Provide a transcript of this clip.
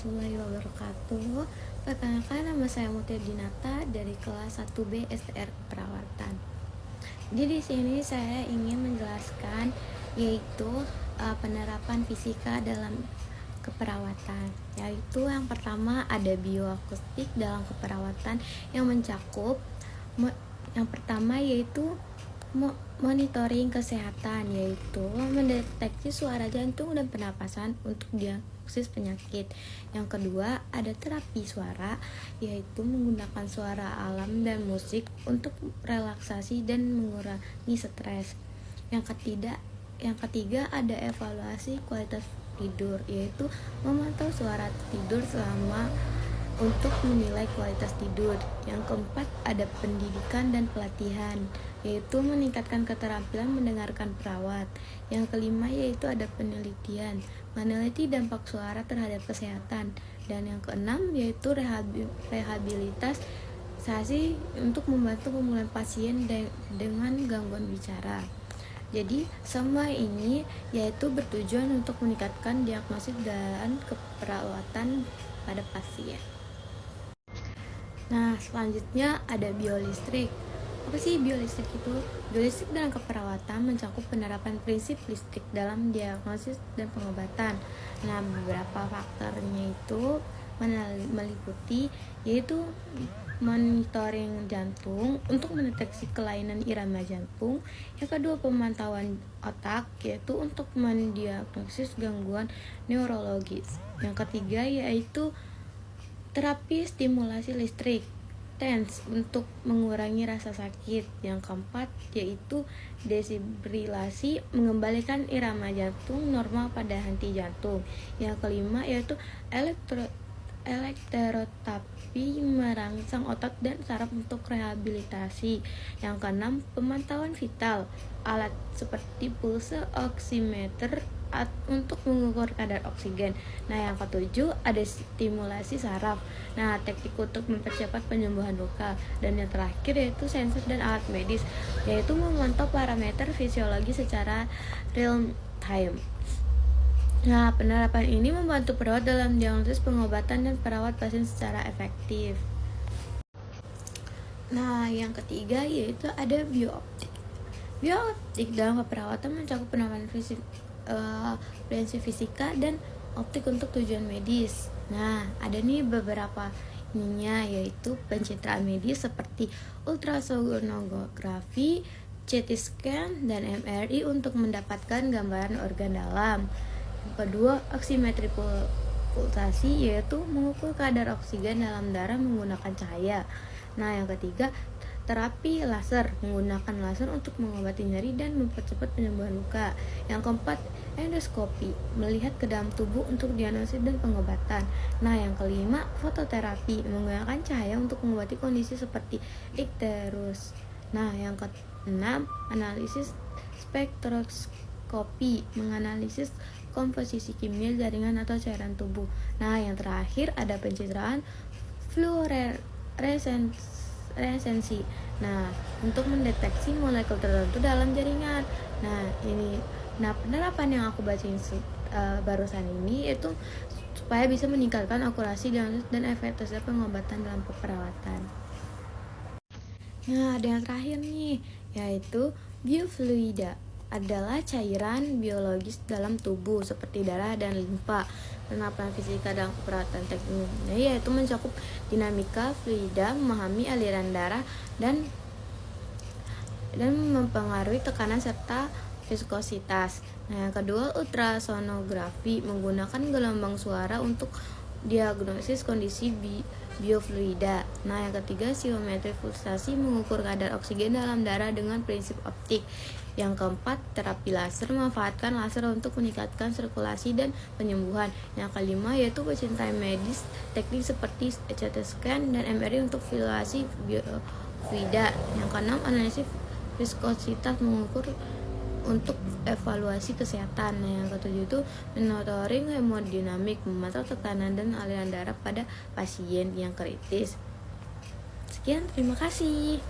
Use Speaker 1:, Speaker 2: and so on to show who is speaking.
Speaker 1: warahmatullahi wabarakatuh. Perkenalkan, nama saya Mutia Dinata dari kelas 1B STR Keperawatan. Jadi di sini saya ingin menjelaskan yaitu penerapan fisika dalam keperawatan. Yaitu yang pertama ada bioakustik dalam keperawatan yang mencakup yang pertama yaitu monitoring kesehatan, yaitu mendeteksi suara jantung dan pernapasan untuk diagnosis penyakit. Yang kedua ada terapi suara, yaitu menggunakan suara alam dan musik untuk relaksasi dan mengurangi stres. Yang ketiga ada evaluasi kualitas tidur, yaitu memantau suara tidur selama untuk menilai kualitas tidur. Yang keempat ada pendidikan dan pelatihan, yaitu meningkatkan keterampilan mendengarkan perawat. Yang kelima yaitu ada penelitian, meneliti dampak suara terhadap kesehatan. Dan yang keenam yaitu rehabilitasasi untuk membantu pemulihan pasien dengan gangguan bicara. Jadi semua ini yaitu bertujuan untuk meningkatkan diagnosis dan keperawatan pada pasien. Nah, selanjutnya ada biolistrik. Apa sih biolistrik itu? Biolistrik dalam keperawatan mencakup penerapan prinsip listrik dalam diagnosis dan pengobatan. Nah, beberapa faktornya itu meliputi yaitu monitoring jantung untuk mendeteksi kelainan irama jantung. Yang kedua, pemantauan otak, yaitu untuk mendiagnosis gangguan neurologis. Yang ketiga yaitu terapi stimulasi listrik, TENS, untuk mengurangi rasa sakit. Yang keempat yaitu desfibrilasi, mengembalikan irama jantung normal pada henti jantung. Yang kelima yaitu elektroterapi, merangsang otot dan saraf untuk rehabilitasi. Yang keenam, pemantauan vital, alat seperti pulse oximeter untuk mengukur kadar oksigen. Nah, yang ketujuh ada stimulasi saraf. Nah, teknik untuk mempercepat penyembuhan luka. Dan yang terakhir yaitu sensor dan alat medis, yaitu memantau parameter fisiologi secara real time. Nah, penerapan ini membantu perawat dalam diagnosis, pengobatan, dan perawat pasien secara efektif. Nah, yang ketiga yaitu ada biooptik. Biooptik dalam keperawatan mencakup penerapan prinsip fisika dan optik untuk tujuan medis. Nah, ada nih beberapa ininya, yaitu pencitraan medis seperti ultrasonografi, CT scan, dan MRI untuk mendapatkan gambaran organ dalam. Yang kedua, oximetri pulsasi, yaitu mengukur kadar oksigen dalam darah menggunakan cahaya. Nah, yang ketiga, terapi laser, menggunakan laser untuk mengobati nyeri dan mempercepat penyembuhan luka. Yang keempat, endoskopi, melihat ke dalam tubuh untuk diagnosis dan pengobatan. Nah, yang kelima, fototerapi, menggunakan cahaya untuk mengobati kondisi seperti ikterus. Nah, yang keenam, analisis spektroskopi, menganalisis komposisi kimia jaringan atau cairan tubuh. Nah, yang terakhir ada pencitraan fluoresensi. Nah, untuk mendeteksi molekul tertentu dalam jaringan. Nah, penerapan yang aku bacain barusan ini itu supaya bisa meningkatkan akurasi diagnosis dan efektivitas pengobatan dalam perawatan. Nah, ada yang terakhir nih, yaitu biofluida, adalah cairan biologis dalam tubuh seperti darah dan limfa. Penerapan fisika dalam keperawatan tekniknya yaitu mencakup dinamika fluida, memahami aliran darah dan mempengaruhi tekanan serta viskositas. Nah, yang kedua, ultrasonografi, menggunakan gelombang suara untuk diagnosis kondisi biofluida. Nah, yang ketiga, siometri pulsasi, mengukur kadar oksigen dalam darah dengan prinsip optik. Yang keempat, terapi laser, memanfaatkan laser untuk meningkatkan sirkulasi dan penyembuhan. Yang kelima yaitu pencitraan medis, teknik seperti CT scan dan MRI untuk evaluasi biofluida. Yang keenam, analisis viskositas, mengukur untuk evaluasi kesehatan. Nah, yang ketujuh itu monitoring hemodinamik, memantau tekanan dan aliran darah pada pasien yang kritis. Sekian, terima kasih.